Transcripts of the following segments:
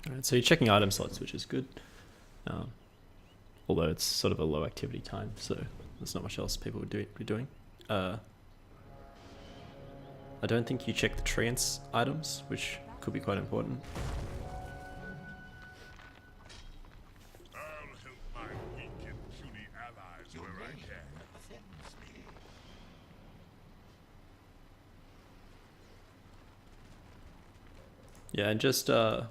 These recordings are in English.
Alright, so you're checking item slots, which is good. Um, although it's sort of a low activity time, so there's not much else people would be doing. I don't think you check the treants items, which could be quite important. I'll help my weak and puny allies where I can. Yeah, and just, I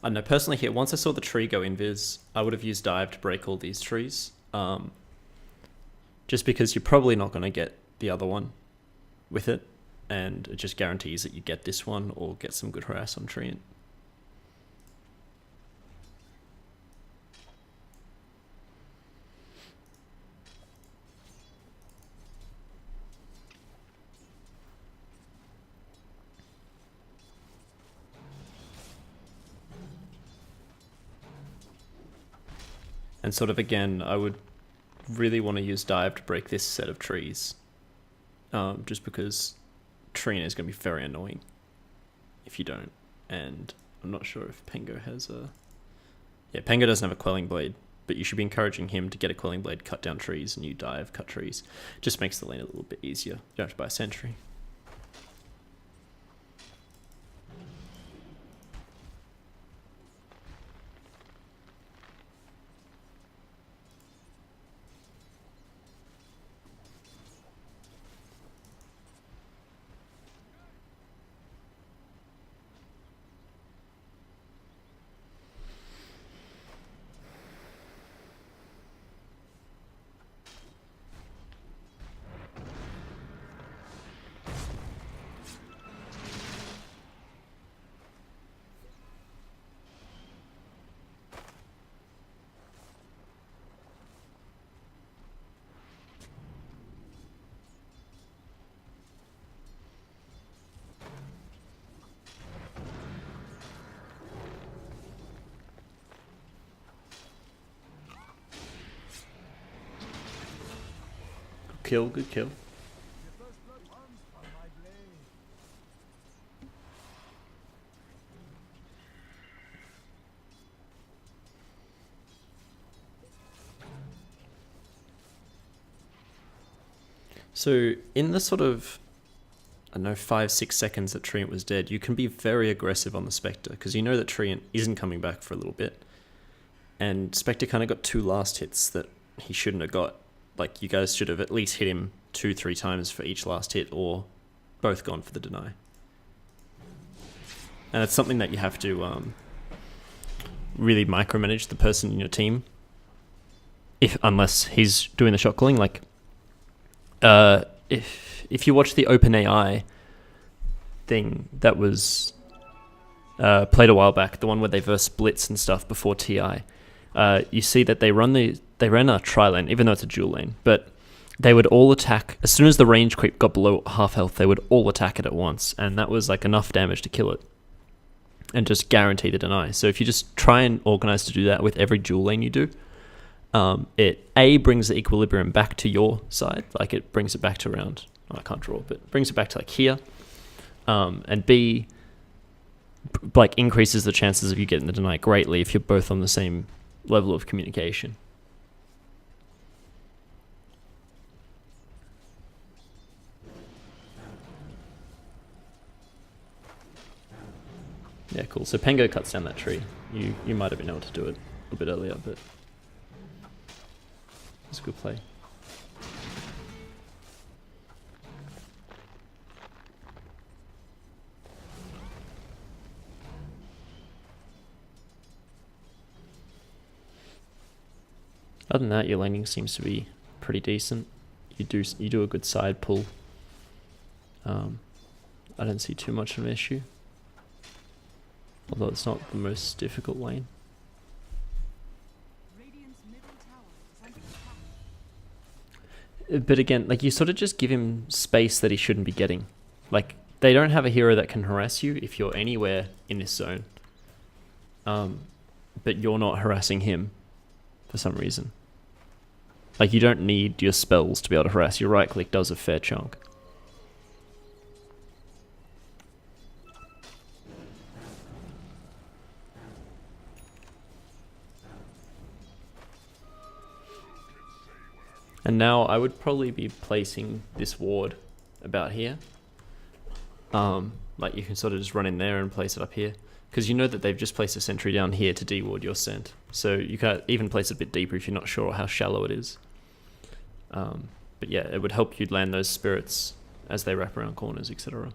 don't know, personally here, once I saw the tree go invis, I would have used dive to break all these trees. Just because you're probably not going to get the other one with it, and it just guarantees that you get this one or get some good harass on treant. And sort of again, I would really want to use dive to break this set of trees. Just because treant is going to be very annoying if you don't. And I'm not sure if Pengo has a... Yeah, Pengo doesn't have a quelling blade, but you should be encouraging him to get a quelling blade, cut down trees, and you dive, cut trees. Just makes the lane a little bit easier. You don't have to buy a sentry. Kill, good kill. So in the sort of, I don't know, 5-6 seconds that Treant was dead, you can be very aggressive on the Spectre, because you know that Treant isn't coming back for a little bit. And Spectre kind of got 2 last hits that he shouldn't have got. Like, you guys should have at least hit him 2-3 times for each last hit, or both gone for the deny. And it's something that you have to really micromanage the person in your team, unless he's doing the shot calling. Like, if you watch the OpenAI thing that was played a while back, the one where they verse Blitz and stuff before TI, you see that they ran a tri-lane, even though it's a dual lane, but they would all attack, as soon as the range creep got below half health, they would all attack it at once, and that was like enough damage to kill it, and just guarantee the deny. So if you just try and organize to do that with every dual lane you do, it A, brings the equilibrium back to your side, like it brings it back to around, oh, I can't draw, but brings it back to like here, and B, like increases the chances of you getting the deny greatly if you're both on the same level of communication. Yeah, cool. So Pengo cuts down that tree. You might have been able to do it a bit earlier, but it's a good play. Other than that, your laning seems to be pretty decent. You do a good side pull. I don't see too much of an issue, although it's not the most difficult lane. But again, like, you sort of just give him space that he shouldn't be getting. Like, they don't have a hero that can harass you if you're anywhere in this zone. But you're not harassing him for some reason. Like, you don't need your spells to be able to harass. Your right click does a fair chunk. And now I would probably be placing this ward about here. Like you can sort of just run in there and place it up here. Because you know that they've just placed a sentry down here to deward your scent. So you can even place it a bit deeper if you're not sure how shallow it is. But yeah, it would help you land those spirits as they wrap around corners, etc.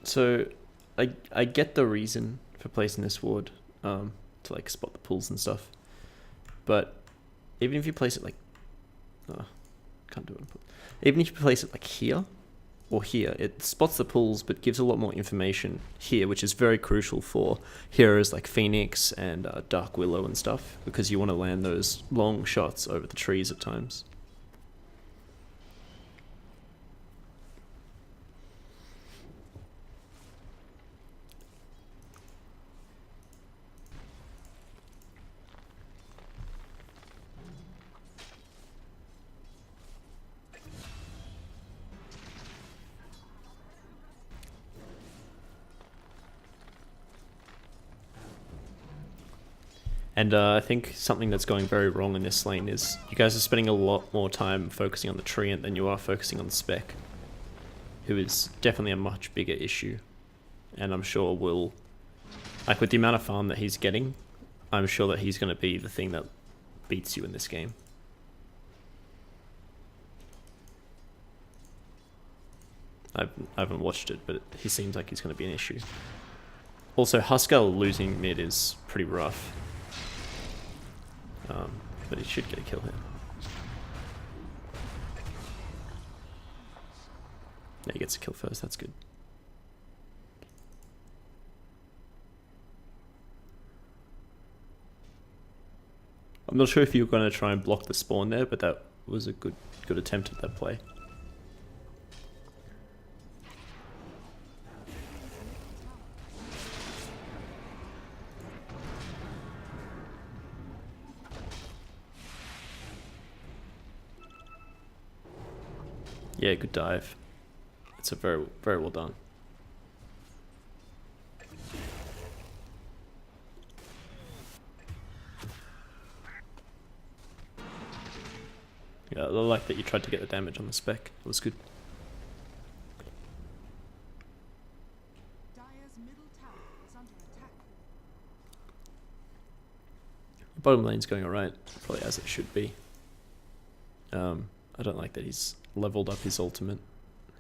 So I get the reason for placing this ward, to like spot the pools and stuff. But even if you place it like, can't do it. Even if you place it like here or here, it spots the pools but gives a lot more information here, which is very crucial for heroes like Phoenix and Dark Willow and stuff, because you want to land those long shots over the trees at times. And I think something that's going very wrong in this lane is you guys are spending a lot more time focusing on the treant than you are focusing on the spec, who is definitely a much bigger issue. And I'm sure will, like with the amount of farm that he's getting, I'm sure that he's going to be the thing that beats you in this game. I haven't watched it, but he seems like he's going to be an issue. Also, Huskell losing mid is pretty rough. But he should get a kill here. Yeah, he gets a kill first, that's good. I'm not sure if you were going to try and block the spawn there, but that was a good attempt at that play. Yeah, good dive. It's a very well done. Yeah, I like that you tried to get the damage on the spec. It was good. The bottom lane's going alright, probably as it should be. I don't like that he's leveled up his ultimate.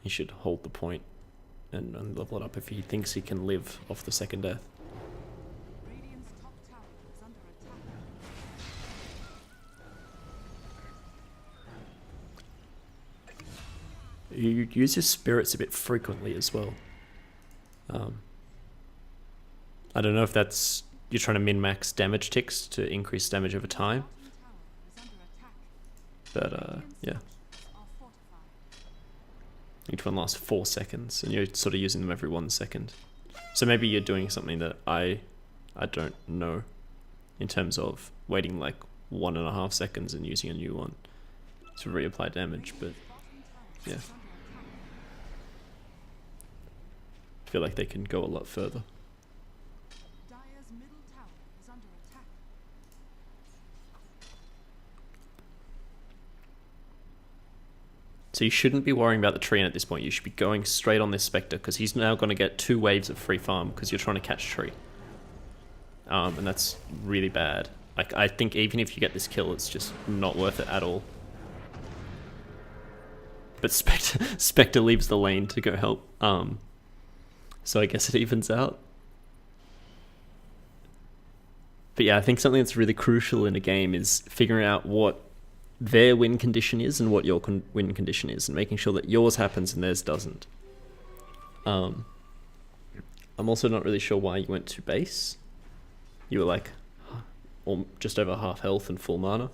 He should hold the point and level it up if he thinks he can live off the second death. You use your spirits a bit frequently as well. I don't know if that's you're trying to min-max damage ticks to increase damage over time. But yeah. Each one lasts 4 seconds, and you're sort of using them every 1 second. So maybe you're doing something that I don't know, in terms of waiting like 1.5 seconds and using a new one to reapply damage. But yeah, I feel like they can go a lot further. So you shouldn't be worrying about the treant at this point. You should be going straight on this Spectre, because he's now going to get 2 waves of free farm because you're trying to catch tree. And that's really bad. Like, I think even if you get this kill, it's just not worth it at all. But Spectre leaves the lane to go help. So I guess it evens out. But yeah, I think something that's really crucial in a game is figuring out what their win condition is and what your win condition is, and making sure that yours happens and theirs doesn't. I'm also not really sure why you went to base. You were like just over half health and full mana,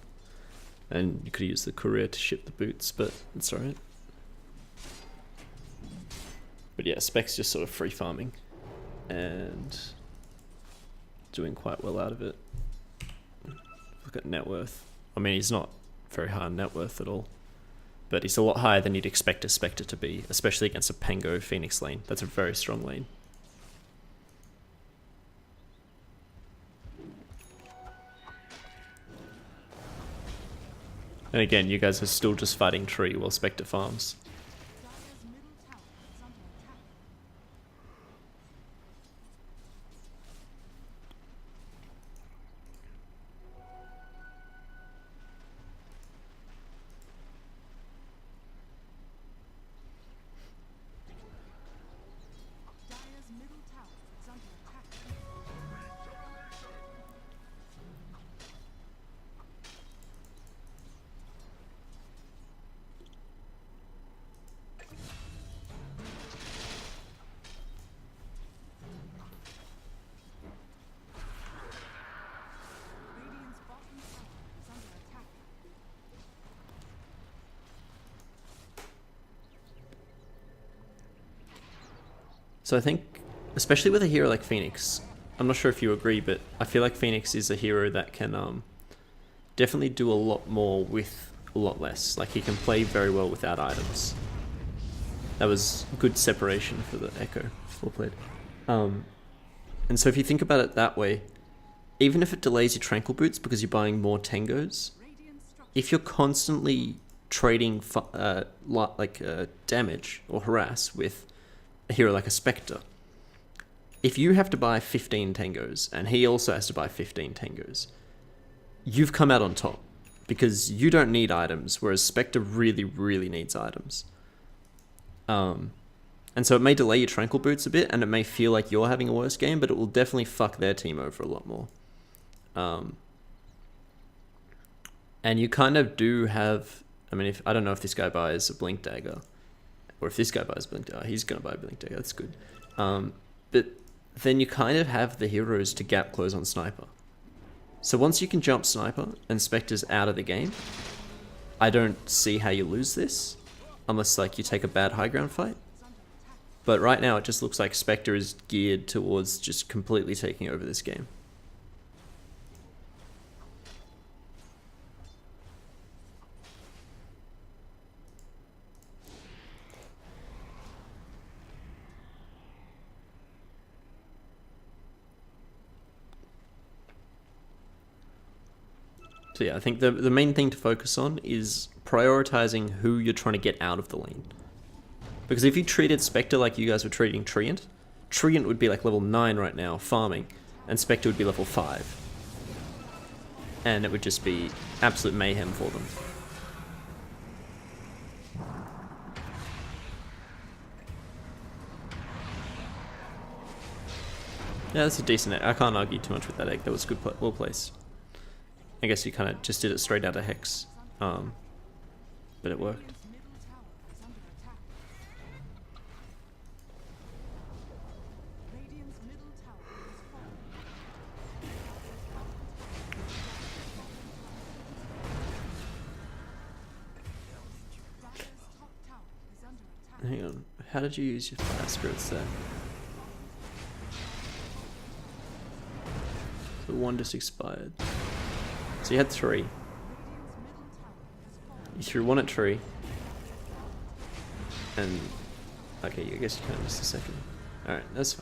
and you could use the courier to ship the boots, but it's alright. But yeah, Spec's just sort of free farming and doing quite well out of it. Look at net worth. I mean, he's not very high on net worth at all, but he's a lot higher than you'd expect a Spectre to be, especially against a Pango Phoenix lane. That's a very strong lane. And again, you guys are still just fighting tree while Spectre farms. So I think, especially with a hero like Phoenix, I'm not sure if you agree, but I feel like Phoenix is a hero that can definitely do a lot more with a lot less. Like, he can play very well without items. That was good separation for the Echo. Well played. And so if you think about it that way, even if it delays your Tranquil Boots because you're buying more Tangos, if you're constantly trading damage or harass with a hero like a Spectre, if you have to buy 15 Tangos and he also has to buy 15 Tangos, you've come out on top because you don't need items, whereas Spectre really, really needs items. And so it may delay your Tranquil Boots a bit, and it may feel like you're having a worse game, but it will definitely fuck their team over a lot more. And you kind of do have, I mean, I don't know if this guy buys a Blink Dagger, or if this guy buys a Blink Dagger. He's going to buy a Blink Dagger, that's good. But then you kind of have the heroes to gap close on Sniper. So once you can jump Sniper and Spectre's out of the game, I don't see how you lose this, unless like you take a bad high ground fight. But right now it just looks like Spectre is geared towards just completely taking over this game. So yeah, I think the main thing to focus on is prioritizing who you're trying to get out of the lane. Because if you treated Spectre like you guys were treating Treant, Treant would be like level 9 right now, farming, and Spectre would be level 5. And it would just be absolute mayhem for them. Yeah, that's a decent egg. I can't argue too much with that egg. That was good, well placed. I guess you kind of just did it straight out of Hex, but it worked. Hang on, how did you use your fire spirits there? So one just expired. So you had 3. You threw 1 at tree. And okay, I guess you kind of missed the second. Alright, that's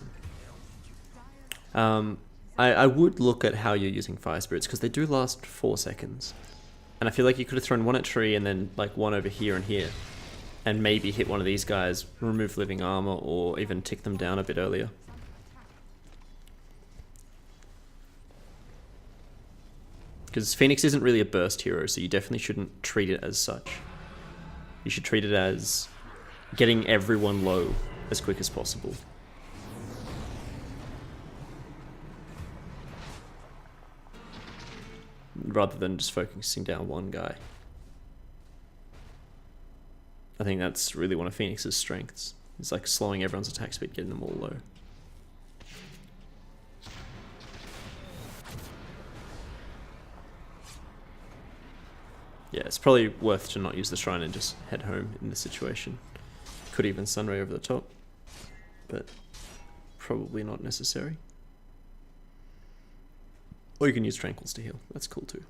fine. I would look at how you're using fire spirits, because they do last 4 seconds. And I feel like you could have thrown 1 at tree and then like 1 over here and here. And maybe hit one of these guys, remove living armor, or even tick them down a bit earlier. Because Phoenix isn't really a burst hero, so you definitely shouldn't treat it as such. You should treat it as getting everyone low as quick as possible. Rather than just focusing down one guy. I think that's really one of Phoenix's strengths. It's like slowing everyone's attack speed, getting them all low. Yeah, it's probably worth to not use the shrine and just head home in this situation. Could even Sunray over the top, but probably not necessary. Or you can use Tranquils to heal. That's cool too.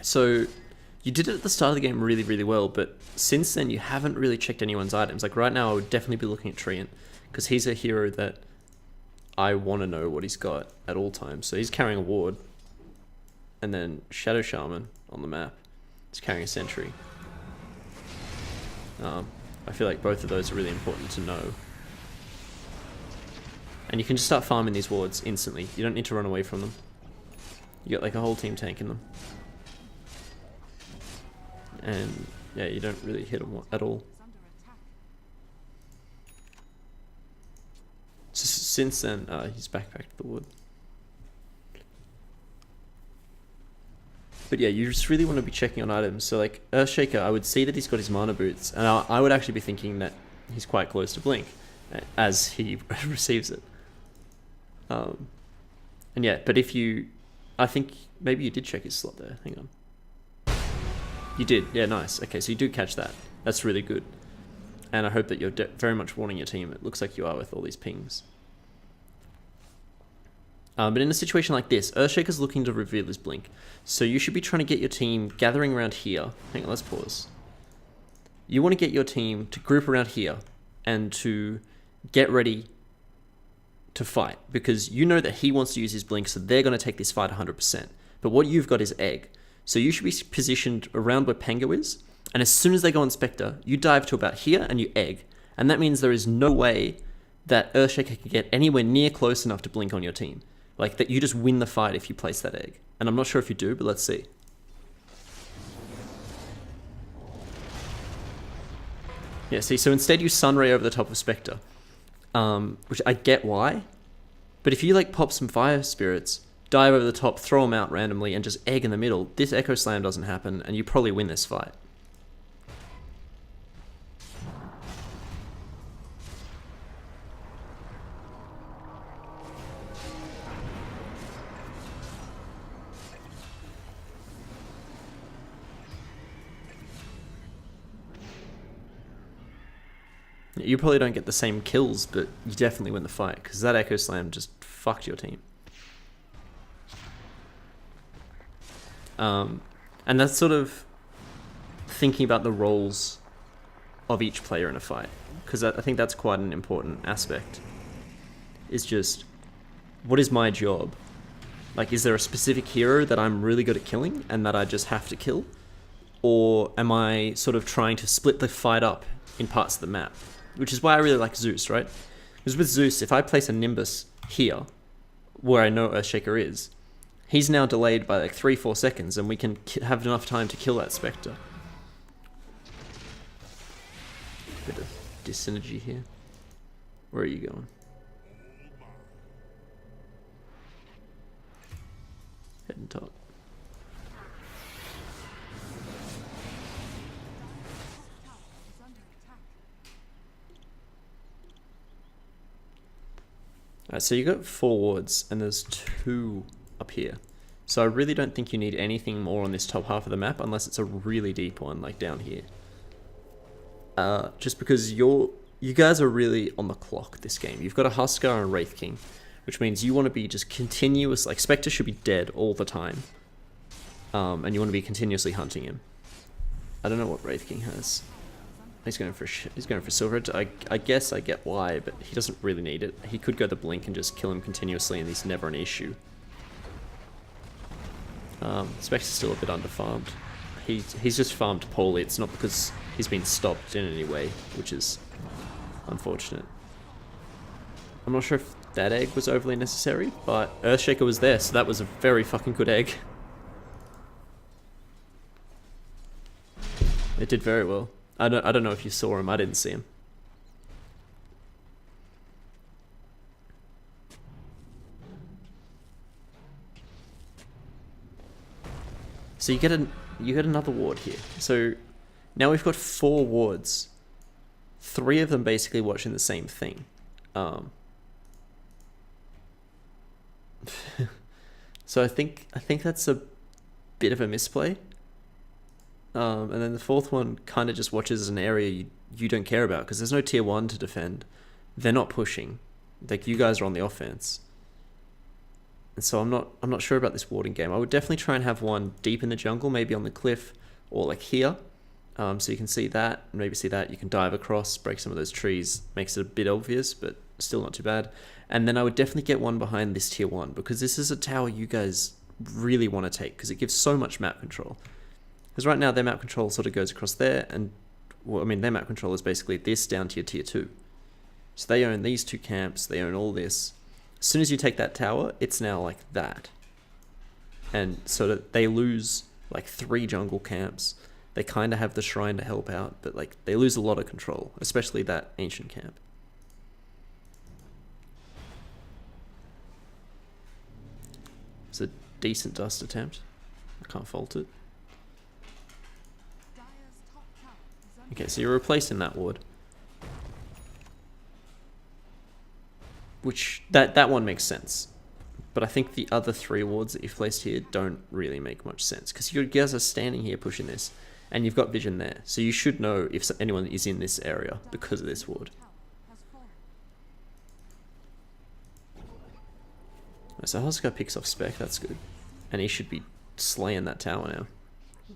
So you did it at the start of the game really, really well, but since then you haven't really checked anyone's items. Like right now I would definitely be looking at Treant, because he's a hero that I want to know what he's got at all times. So he's carrying a ward, and then Shadow Shaman on the map is carrying a sentry. I feel like both of those are really important to know. And you can just start farming these wards instantly. You don't need to run away from them. You got like a whole team tanking them. And yeah, you don't really hit them at all. So since then, he's backpacked the wood. But yeah, you just really want to be checking on items. So like Earthshaker, I would see that he's got his mana boots, and I would actually be thinking that he's quite close to Blink as he receives it. And yeah, but if you, I think maybe you did check his slot there. Hang on. You did, yeah, nice. Okay, so you do catch that. That's really good. And I hope that you're very much warning your team. It looks like you are with all these pings. But in a situation like this, Earthshaker's looking to reveal his Blink. So you should be trying to get your team gathering around here. Hang on, let's pause. You want to get your team to group around here and to get ready to fight. Because you know that he wants to use his Blink, so they're going to take this fight 100%. But what you've got is Egg. So you should be positioned around where Pango is, and as soon as they go on Spectre, you dive to about here and you egg. And that means there is no way that Earthshaker can get anywhere near close enough to Blink on your team. Like that you just win the fight if you place that egg. And I'm not sure if you do, but let's see. Yeah, see, so instead you Sunray over the top of Spectre, which I get why, but if you like pop some Fire Spirits, dive over the top, throw them out randomly, and just egg in the middle, this Echo Slam doesn't happen, and you probably win this fight. You probably don't get the same kills, but you definitely win the fight, because that Echo Slam just fucked your team. And that's sort of thinking about the roles of each player in a fight, because I think that's quite an important aspect. It's just, what is my job? Like, is there a specific hero that I'm really good at killing and that I just have to kill? Or am I sort of trying to split the fight up in parts of the map? Which is why I really like Zeus, right? Because with Zeus, if I place a Nimbus here, where I know Earthshaker is, he's now delayed by like 3-4 seconds, and we can have enough time to kill that Spectre. Bit of dyssynergy here. Where are you going? Heading top. Alright, so you got 4 wards, and there's 2 up here. So I really don't think you need anything more on this top half of the map, unless it's a really deep one, like down here. Just because you guys are really on the clock this game. You've got a Huskar and a Wraith King, which means you want to be just continuous, like Spectre should be dead all the time. And you want to be continuously hunting him. I don't know what Wraith King has. He's going for silver. I guess I get why, but he doesn't really need it. He could go the Blink and just kill him continuously, and he's never an issue. Spectre's still a bit underfarmed. He's just farmed poorly. It's not because he's been stopped in any way, which is unfortunate. I'm not sure if that egg was overly necessary, but Earthshaker was there, so that was a very fucking good egg. It did very well. I don't know if you saw him. I didn't see him. So you get another ward here. So now we've got 4 wards. 3 of them basically watching the same thing. So I think that's a bit of a misplay. And then the 4th one kind of just watches an area you don't care about because there's no tier 1 to defend. They're not pushing. Like, you guys are on the offense. And so I'm not sure about this warding game. I would definitely try and have one deep in the jungle, maybe on the cliff or like here. So you can see that, and maybe see that. You can dive across, break some of those trees. Makes it a bit obvious, but still not too bad. And then I would definitely get one behind this tier 1 because this is a tower you guys really want to take because it gives so much map control. Because right now their map control sort of goes across there, and well, I mean their map control is basically this down to your tier 2. So they own these 2 camps, they own all this. As soon as you take that tower, it's now like that. And so that they lose like 3 jungle camps. They kind of have the shrine to help out, but like they lose a lot of control, especially that ancient camp. It's a decent dust attempt. I can't fault it. Okay, so you're replacing that ward. Which, that one makes sense. But I think the other 3 wards that you've placed here don't really make much sense. Because you guys are standing here pushing this, and you've got vision there. So you should know if anyone is in this area because of this ward. So Husker picks off Spec, that's good. And he should be slaying that tower now.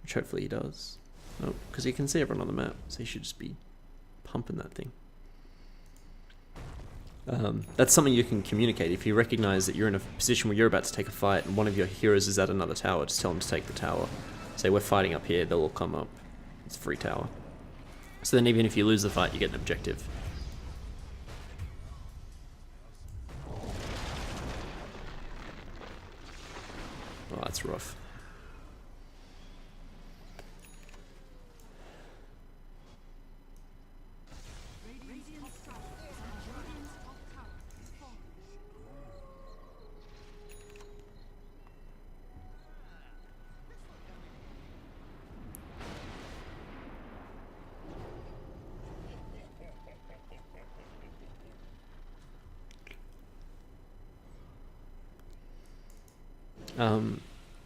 Which hopefully he does. Oh, because he can see everyone on the map, so he should just be pumping that thing. That's something you can communicate. If you recognize that you're in a position where you're about to take a fight and one of your heroes is at another tower, just tell them to take the tower. Say, we're fighting up here, they'll all come up. It's a free tower. So then even if you lose the fight, you get an objective. Oh, that's rough.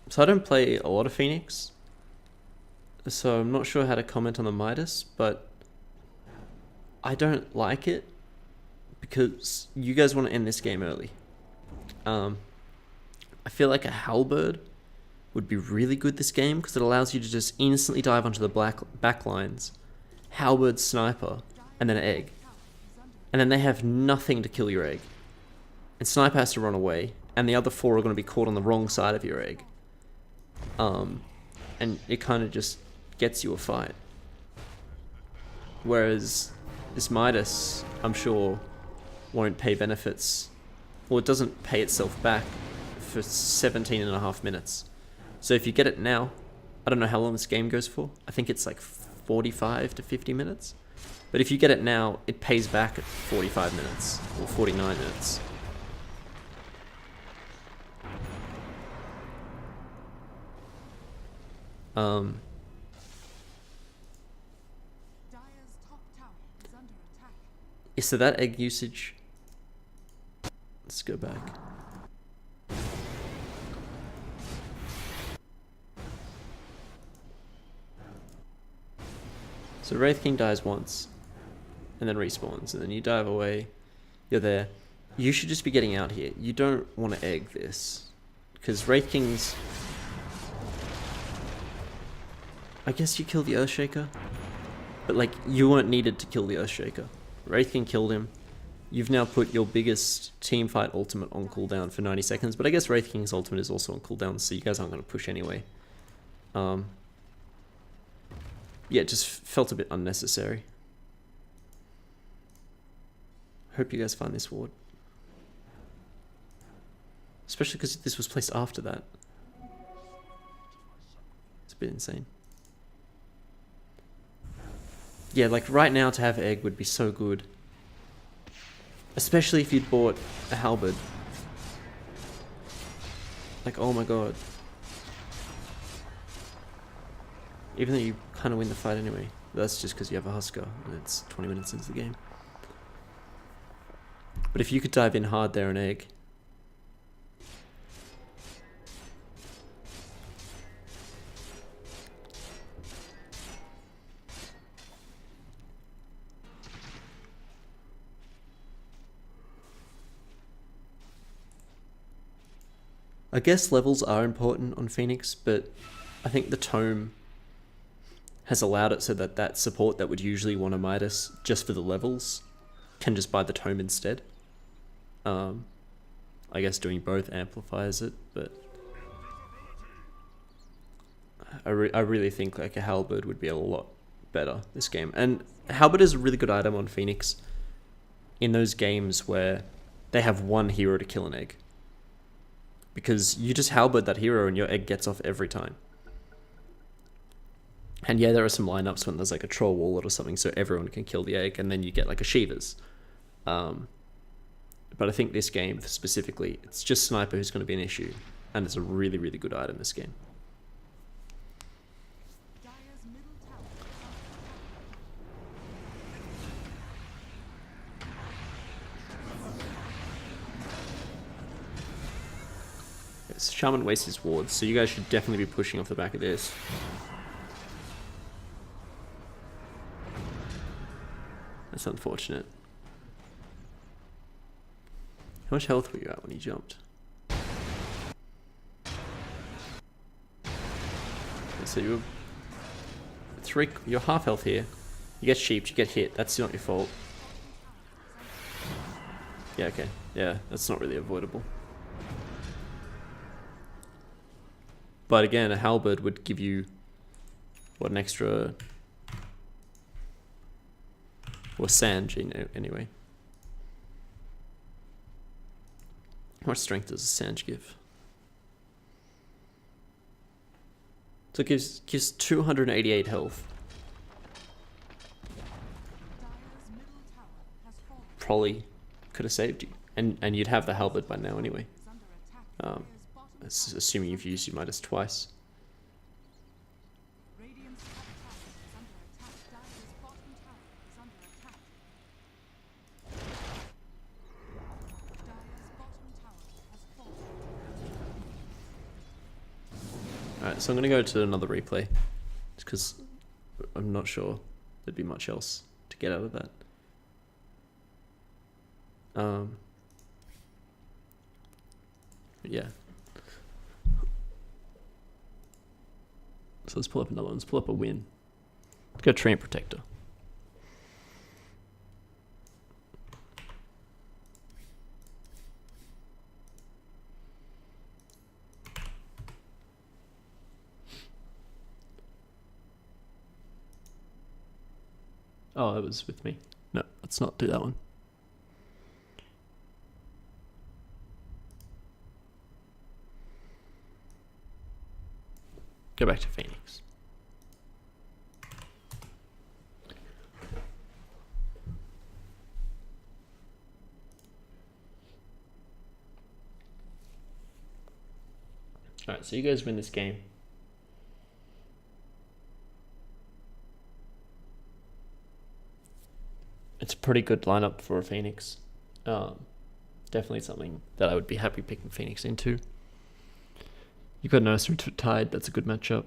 So I don't play a lot of Phoenix, so I'm not sure how to comment on the Midas, but I don't like it because you guys want to end this game early. I feel like a Halberd would be really good this game because it allows you to just instantly dive onto the back lines, Halberd Sniper, and then an egg. And then they have nothing to kill your egg. And Sniper has to run away, and the other 4 are going to be caught on the wrong side of your egg. And it kind of just gets you a fight. Whereas this Midas, I'm sure, won't pay benefits. Well, it doesn't pay itself back for 17.5 minutes. So if you get it now, I don't know how long this game goes for. I think it's like 45 to 50 minutes. But if you get it now, it pays back at 45 minutes or 49 minutes. Yeah, so that egg usage. Let's go back. So Wraith King dies once, and then respawns, and then you dive away. You're there. You should just be getting out here. You don't want to egg this, because Wraith King's. I guess you kill the Earthshaker, but like you weren't needed to kill the Earthshaker. Wraith King killed him. You've now put your biggest team fight ultimate on cooldown for 90 seconds, but I guess Wraith King's ultimate is also on cooldown, so you guys aren't going to push anyway. Yeah, it just felt a bit unnecessary. Hope you guys find this ward. Especially because this was placed after that. It's a bit insane. Yeah, like right now to have egg would be so good. Especially if you'd bought a halberd. Like, oh my god. Even though you kind of win the fight anyway. That's just because you have a Husker and it's 20 minutes into the game. But if you could dive in hard there and egg. I guess levels are important on Phoenix, but I think the tome has allowed it so that that support that would usually want a Midas just for the levels can just buy the tome instead. I guess doing both amplifies it, but I really think like a halberd would be a lot better this game. And halberd is a really good item on Phoenix in those games where they have one hero to kill an egg. Because you just halberd that hero and your egg gets off every time. And yeah, there are some lineups when there's like a troll wallet or something so everyone can kill the egg and then you get like a Shiva's. But I think this game specifically, it's just sniper who's going to be an issue. And it's a really, really good item this game. Shaman wastes his wards, so you guys should definitely be pushing off the back of this. That's unfortunate. How much health were you at when you jumped? Okay, so you're half health here. You get sheeped, you get hit. That's not your fault. Yeah, okay. Yeah, that's not really avoidable. But again, a halberd would give you, what, an extra... Or Sanj, anyway. How much strength does a Sanj give? So it gives 288 health. Probably could have saved you. And you'd have the halberd by now anyway. Assuming you've used your Midas twice. Alright, so I'm going to go to another replay. Just because I'm not sure there'd be much else to get out of that. Yeah. So let's pull up another one. Let's pull up a win. Let's go Treant Protector. Oh, it was with me. No, let's not do that one. Go back to Phoenix. Alright, so you guys win this game. It's a pretty good lineup for a Phoenix. Definitely something that I would be happy picking Phoenix into. You've got Nursery Tide, that's a good matchup.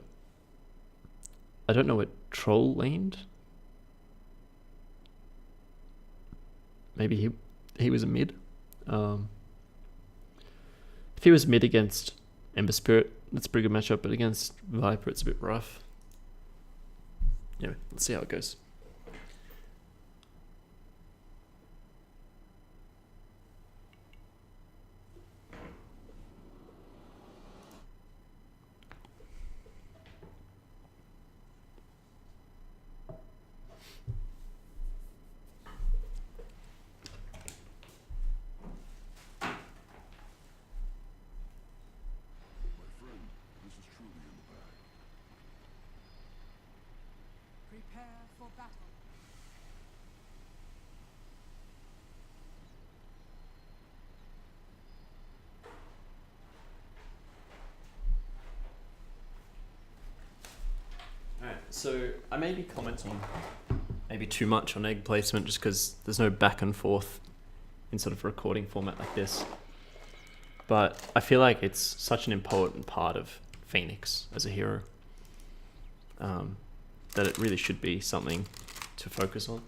I don't know what Troll laned. Maybe he was a mid. If he was mid against Ember Spirit, that's a pretty good matchup, but against Viper it's a bit rough. Anyway, let's see how it goes. Prepare for battle. So I may be commenting maybe too much on egg placement just because there's no back and forth in sort of recording format like this. But I feel like it's such an important part of Phoenix as a hero that it really should be something to focus on.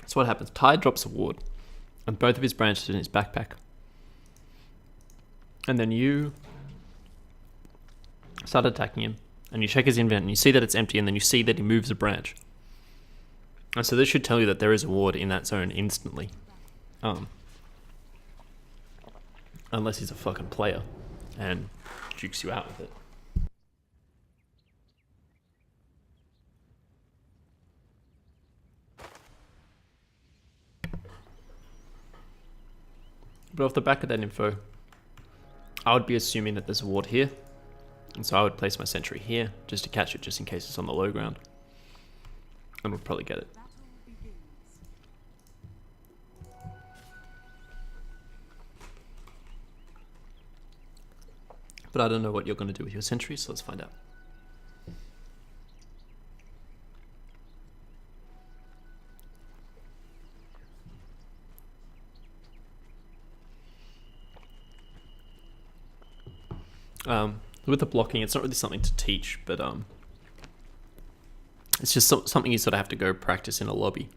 So what happens? Tide drops a ward, and both of his branches in his backpack. And then you start attacking him, and you check his invent, and you see that it's empty, and then you see that he moves a branch. And so this should tell you that there is a ward in that zone instantly. Unless he's a fucking player, and jukes you out with it. But off the back of that info, I would be assuming that there's a ward here. And so I would place my sentry here just to catch it, just in case it's on the low ground. And we'll probably get it. But I don't know what you're going to do with your sentry, so let's find out. With the blocking, it's not really something to teach, but it's just something you sort of have to go practice in a lobby.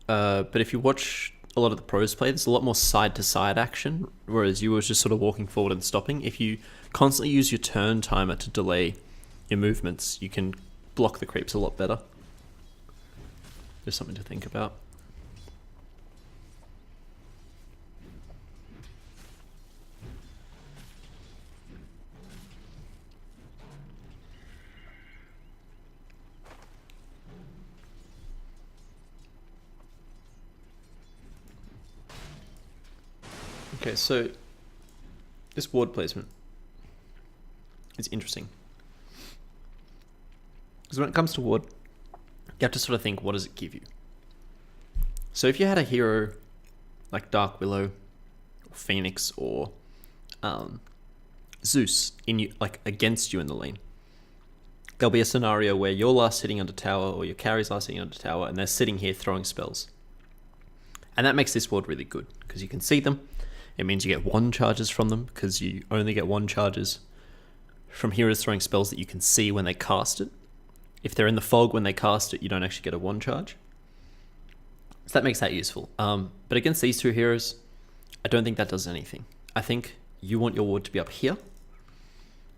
But if you watch a lot of the pros play, there's a lot more side-to-side action, whereas you were just sort of walking forward and stopping. If you constantly use your turn timer to delay your movements, you can block the creeps a lot better. Just something to think about. Okay, so this ward placement is interesting. Because when it comes to ward, you have to sort of think, what does it give you? So if you had a hero like Dark Willow, or Phoenix, or Zeus in you, like against you in the lane, there'll be a scenario where you're last sitting under tower, or your carry's last sitting under tower, and they're sitting here throwing spells. And that makes this ward really good, because you can see them. It means you get 1 charges from them, because you only get 1 charges from heroes throwing spells that you can see when they cast it. If they're in the fog when they cast it, you don't actually get a 1 charge. So that makes that useful. But against these 2 heroes, I don't think that does anything. I think you want your ward to be up here,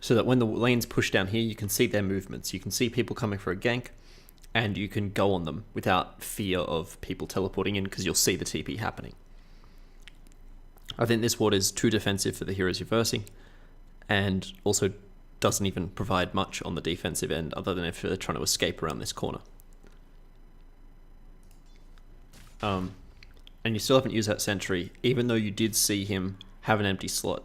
so that when the lanes push down here, you can see their movements. You can see people coming for a gank, and you can go on them without fear of people teleporting in, because you'll see the TP happening. I think this ward is too defensive for the heroes you're versing, and also doesn't even provide much on the defensive end, other than if they're trying to escape around this corner. And you still haven't used that sentry, even though you did see him have an empty slot.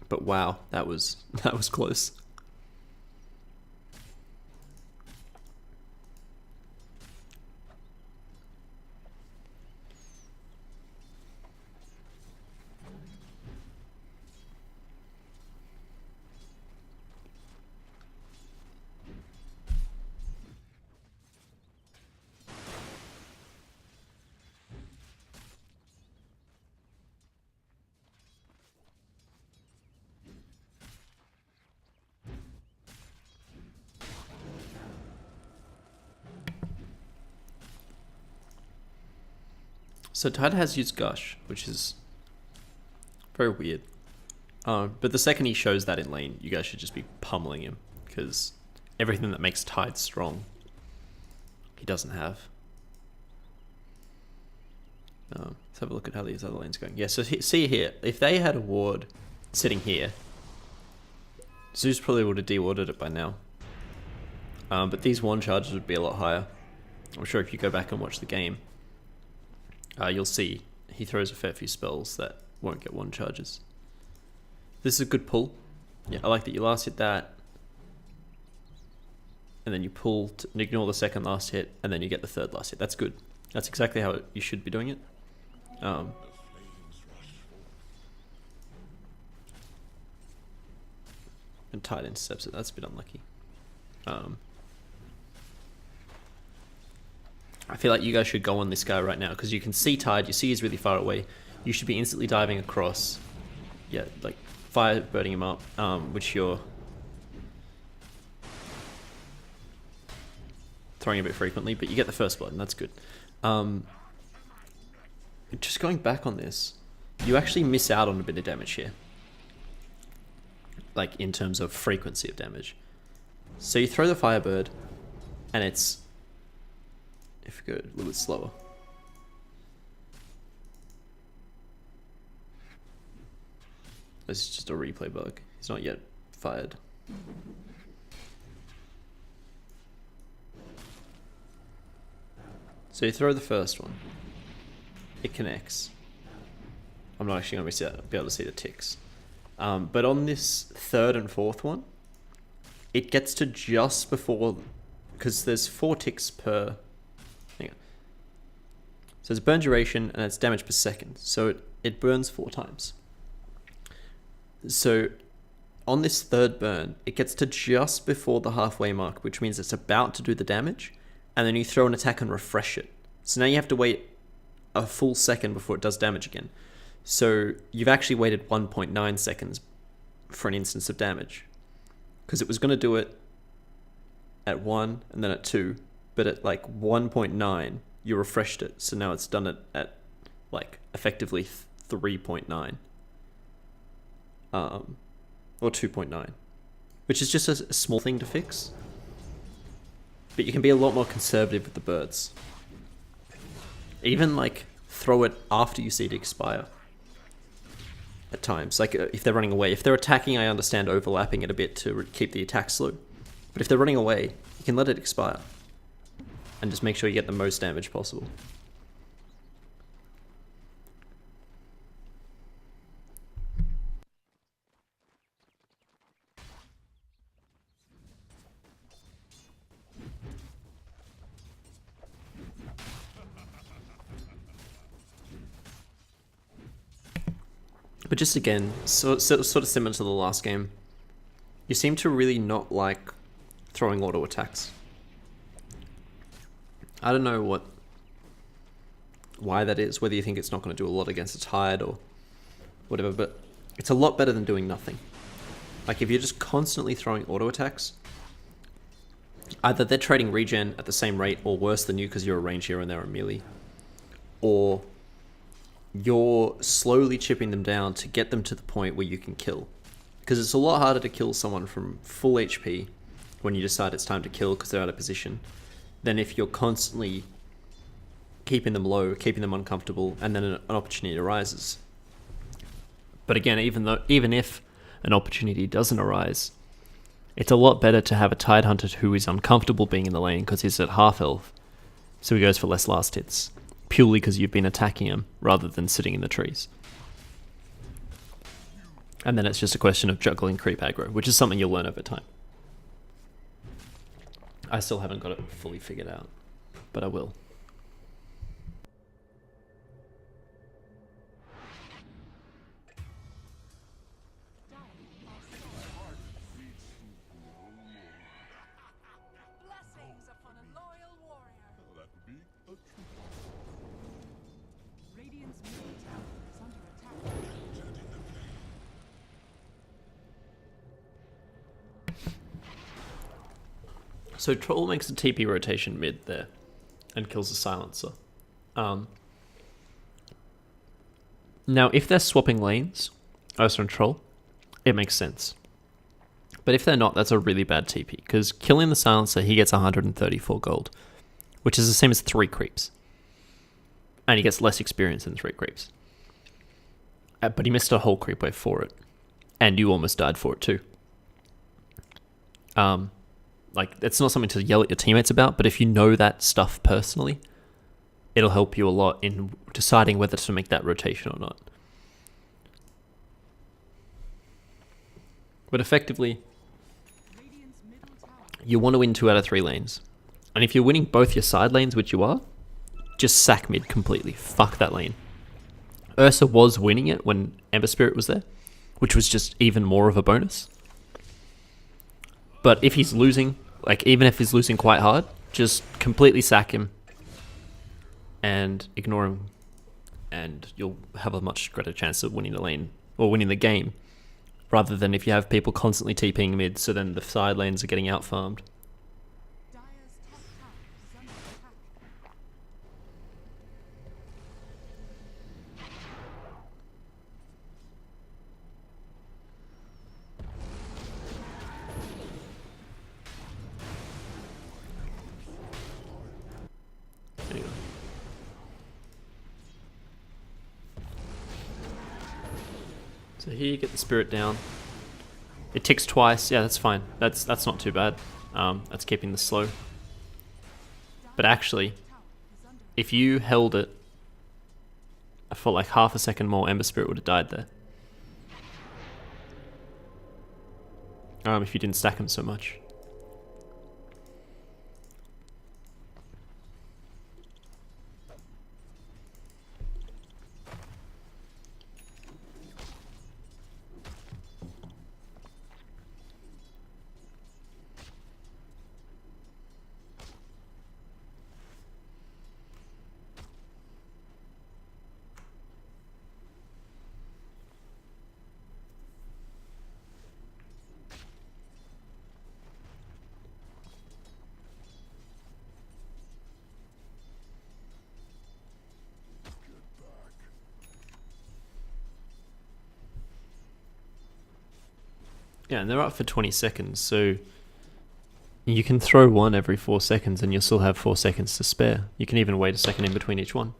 But wow, that was close. So Tide has used Gush, which is very weird. But the second he shows that in lane, you guys should just be pummeling him, because everything that makes Tide strong, he doesn't have. Let's have a look at how these other lanes are going. Yeah, so see here, if they had a ward sitting here, Zeus probably would have de-warded it by now. But these 1 charges would be a lot higher. I'm sure if you go back and watch the game, you'll see he throws a fair few spells that won't get 1 charges. This is a good pull. Yeah, I like that you last hit that, and then you pull to ignore the second last hit, and then you get the third last hit. That's good. That's exactly how you should be doing it. And Tide intercepts it. That's a bit unlucky. I feel like you guys should go on this guy right now, because you can see Tide. You see he's really far away. You should be instantly diving across. Yeah, like firebirding him up, which you're throwing a bit frequently, but you get the first blood, and that's good. Just going back on this, you actually miss out on a bit of damage here, like in terms of frequency of damage. So you throw the Firebird, and it's, if you go a little bit slower, this is just a replay bug. He's not yet fired. So you throw the first one. It connects. I'm not actually going to be able to see the ticks. But on this third and fourth one, it gets to just before, because there's 4 ticks per. Hang on. So it's burn duration and it's damage per second. So it burns 4 times. So on this third burn, it gets to just before the halfway mark, which means it's about to do the damage, and then you throw an attack and refresh it. So now you have to wait a full second before it does damage again. So you've actually waited 1.9 seconds for an instance of damage, because it was going to do it at 1 and then at 2, but at like 1.9 you refreshed it, so now it's done it at like effectively 3.9 or 2.9, which is just a small thing to fix, but you can be a lot more conservative with the birds. Even like throw it after you see it expire at times. Like if they're running away. If they're attacking, I understand overlapping it a bit to keep the attack slow. But if they're running away, you can let it expire and just make sure you get the most damage possible. But just again, sort of similar to the last game, you seem to really not like throwing auto attacks. I don't know why that is, whether you think it's not going to do a lot against a Tide or whatever, but it's a lot better than doing nothing. Like if you're just constantly throwing auto attacks, either they're trading regen at the same rate or worse than you because you're a range hero and they're a melee, or you're slowly chipping them down to get them to the point where you can kill. Because it's a lot harder to kill someone from full HP when you decide it's time to kill because they're out of position, than if you're constantly keeping them low, keeping them uncomfortable, and then an opportunity arises. But again, even if an opportunity doesn't arise, it's a lot better to have a Tide Hunter who is uncomfortable being in the lane because he's at half health, so he goes for less last hits, purely because you've been attacking him rather than sitting in the trees. And then it's just a question of juggling creep aggro, which is something you'll learn over time. I still haven't got it fully figured out, but I will. Blessings upon a loyal warrior. That would be a true Radiant's middle tower is under attack. So Troll makes a TP rotation mid there and kills the Silencer. Now, if they're swapping lanes, Ursa and Troll, it makes sense. But if they're not, that's a really bad TP, because killing the Silencer, he gets 134 gold, which is the same as 3 creeps. And he gets less experience than 3 creeps. But he missed a whole creep wave for it. And you almost died for it too. Like, it's not something to yell at your teammates about, but if you know that stuff personally, it'll help you a lot in deciding whether to make that rotation or not. But effectively, Radiant's middle tower you want to win 2 out of 3 lanes. And if you're winning both your side lanes, which you are, just sack mid completely. Fuck that lane. Ursa was winning it when Ember Spirit was there, which was just even more of a bonus. But if he's losing, like even if he's losing quite hard, just completely sack him and ignore him, and you'll have a much greater chance of winning the lane or winning the game, rather than if you have people constantly TPing mid, so then the side lanes are getting out farmed. Dire's top tower is under attack. There you go. So here you get the spirit down. It ticks twice. Yeah, that's fine. That's not too bad. That's keeping the slow. But actually, Tower is under if you held it for like half a second more, Ember Spirit would have died there. If you didn't stack him so much. Yeah, and they're up for 20 seconds, so you can throw one every 4 seconds and you'll still have 4 seconds to spare. You can even wait a second in between each one.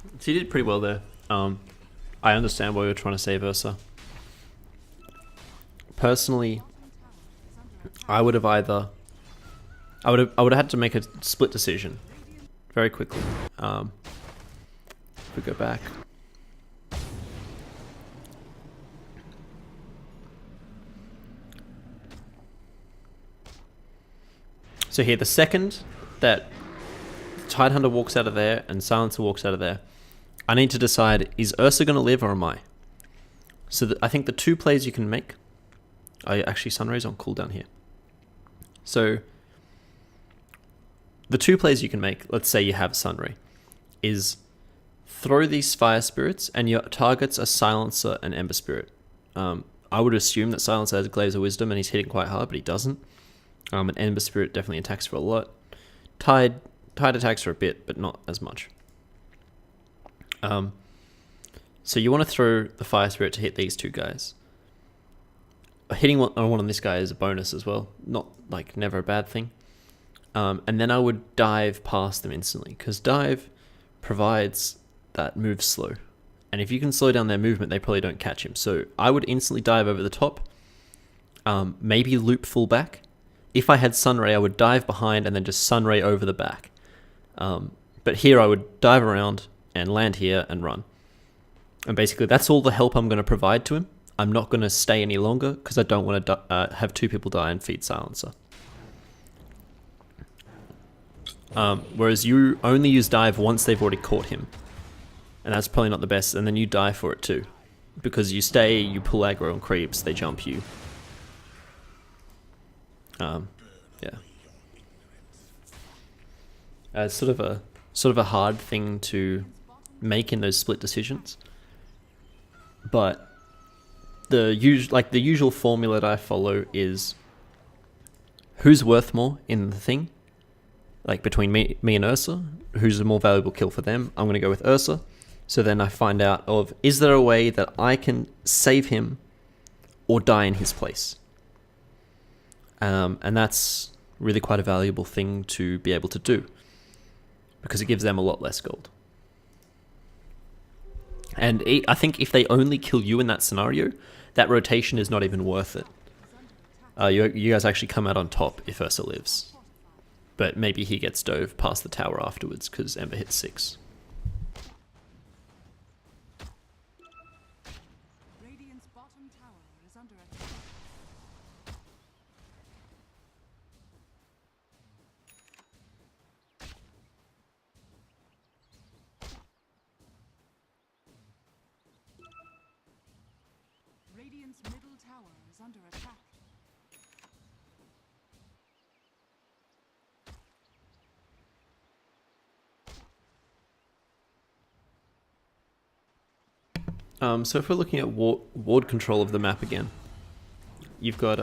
attack. So you did pretty well there. I understand why you're trying to save Ursa. Personally, I would have either... I would have had to make a split decision very quickly. If we go back. So here, the second that Tidehunter walks out of there and Silencer walks out of there, I need to decide, is Ursa going to live or am I? So I think the 2 plays you can make... actually, Sunray's on cooldown here. So the 2 plays you can make, let's say you have Sunray, is throw these Fire Spirits and your targets are Silencer and Ember Spirit. I would assume that Silencer has Glaives of Wisdom and he's hitting quite hard, but he doesn't. And Ember Spirit definitely attacks for a lot. Tide attacks for a bit, but not as much. So you want to throw the Fire Spirit to hit these 2 guys. Hitting one on this guy is a bonus as well. Not, like, never a bad thing. And then I would dive past them instantly, because dive provides that move slow. And if you can slow down their movement, they probably don't catch him. So I would instantly dive over the top, maybe loop full back. If I had Sunray, I would dive behind and then just Sunray over the back. But here I would dive around and land here and run. And basically that's all the help I'm going to provide to him. I'm not going to stay any longer because I don't want to have 2 people die and feed Silencer. Whereas you only use dive once they've already caught him. And that's probably not the best. And then you die for it too. Because you stay, you pull aggro on creeps, they jump you. Yeah. It's sort of a hard thing to make in those split decisions. But the usual formula that I follow is who's worth more in the thing, like between me and Ursa, who's a more valuable kill for them. I'm going to go with Ursa. So then I find out of, is there a way that I can save him or die in his place? And that's really quite a valuable thing to be able to do, because it gives them a lot less gold. And I think if they only kill you in that scenario, that rotation is not even worth it. You guys actually come out on top if Ursa lives. But maybe he gets dove past the tower afterwards because Ember hits 6. Radiant's bottom tower is under attack. Radiant's middle tower is under attack. So if we're looking at ward control of the map again, you've got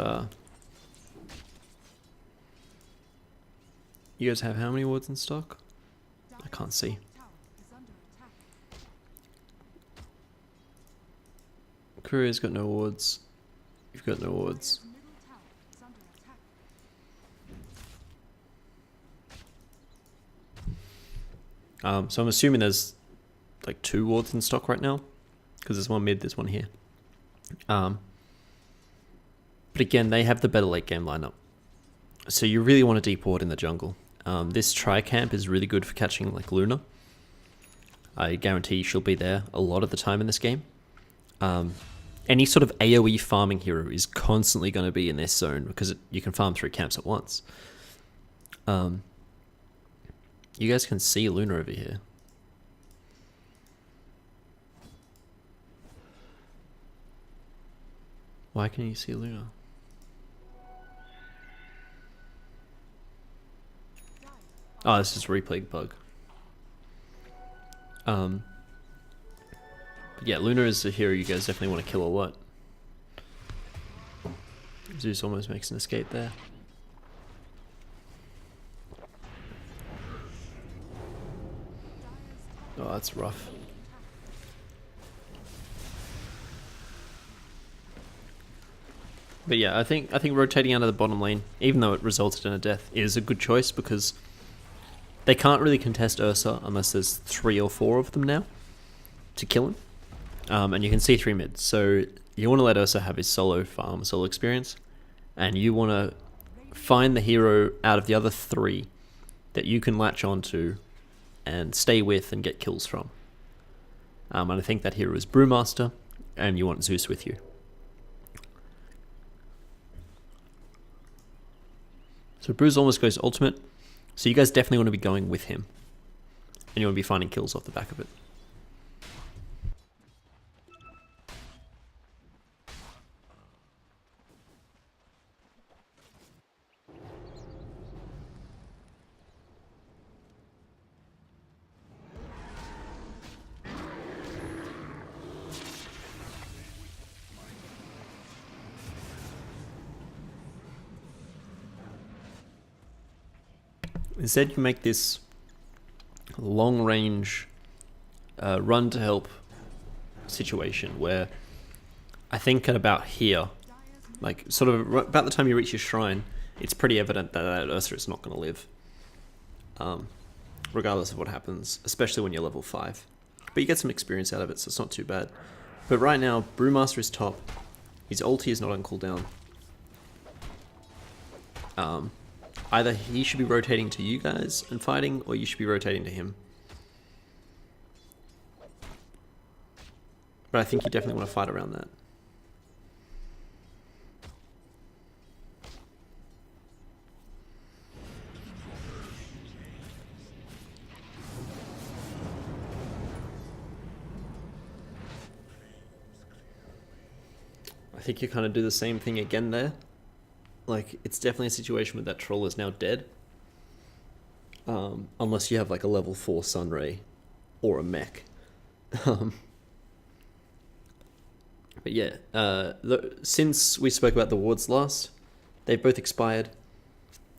you guys have how many wards in stock? I can't see. Tower is under attack. Courier's got no wards. You've got no wards. Middle tower is under attack. So I'm assuming there's like 2 wards in stock right now, because there's one mid, there's one here. But again, they have the better late game lineup. So you really want a deep ward in the jungle. This tri-camp is really good for catching like Luna. I guarantee she'll be there a lot of the time in this game. Any sort of AoE farming hero is constantly going to be in this zone because you can farm 3 camps at once. You guys can see Luna over here. Why can you see Luna? Oh, this is a replay bug. But yeah, Luna is a hero you guys definitely want to kill a lot. Zeus almost makes an escape there. Oh, that's rough. But yeah, I think rotating out of the bottom lane, even though it resulted in a death, is a good choice because they can't really contest Ursa unless there's 3 or 4 of them now to kill him. And you can see 3 mids, so you want to let Ursa have his solo farm, solo experience, and you want to find the hero out of the other 3 that you can latch onto and stay with and get kills from. And I think that hero is Brewmaster, and you want Zeus with you. So Brews almost goes ultimate, so you guys definitely want to be going with him. And you want to be finding kills off the back of it. Instead, you make this long-range run to help situation where I think at about here, like sort of about the time you reach your shrine, it's pretty evident that Ursa is not going to live, regardless of what happens, especially when you're level 5. But you get some experience out of it, so it's not too bad. But right now, Brewmaster is top. His ulti is not on cooldown. Either he should be rotating to you guys and fighting, or you should be rotating to him. But I think you definitely want to fight around that. I think you kind of do the same thing again there. Like, it's definitely a situation where that troll is now dead. Unless you have like a level 4 Sunray or a mech. But yeah, since we spoke about the wards last, they've both expired.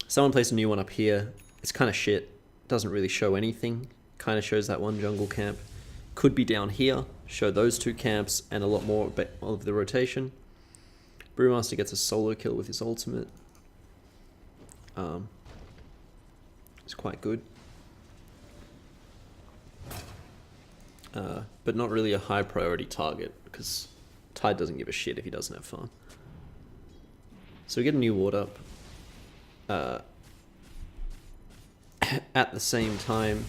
Someone placed a new one up here. It's kind of shit. Doesn't really show anything. Kind of shows that one jungle camp. Could be down here. Show those two camps and a lot more of the rotation. Brewmaster gets a solo kill with his ultimate. It's quite good. But not really a high priority target because Tide doesn't give a shit if he doesn't have farm. So we get a new ward up. At the same time,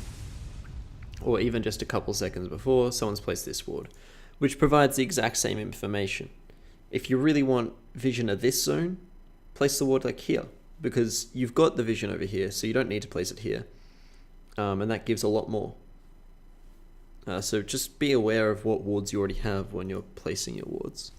or even just a couple seconds before, someone's placed this ward, which provides the exact same information. If you really want vision of this zone, place the ward like here, because you've got the vision over here, so you don't need to place it here. And that gives a lot more. So just be aware of what wards you already have when you're placing your wards.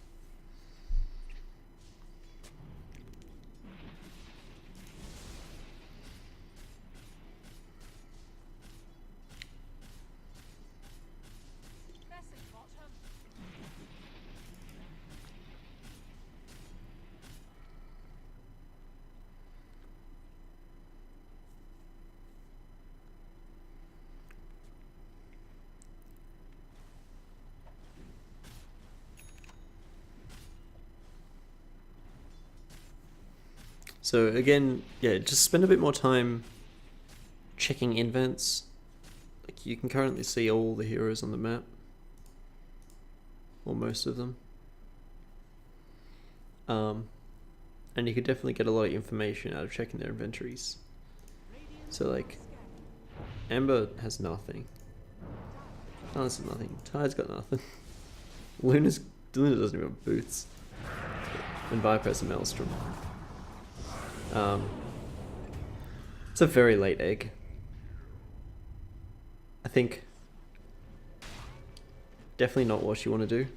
Message bottom. So again, yeah, just spend a bit more time checking invents. Like you can currently see all the heroes on the map, or most of them. And you could definitely get a lot of information out of checking their inventories. So like, Amber has nothing. Talon's has nothing. Tide's got nothing. Luna doesn't even have boots. And Viper has a Maelstrom. It's a very late egg. I think definitely not what you want to do.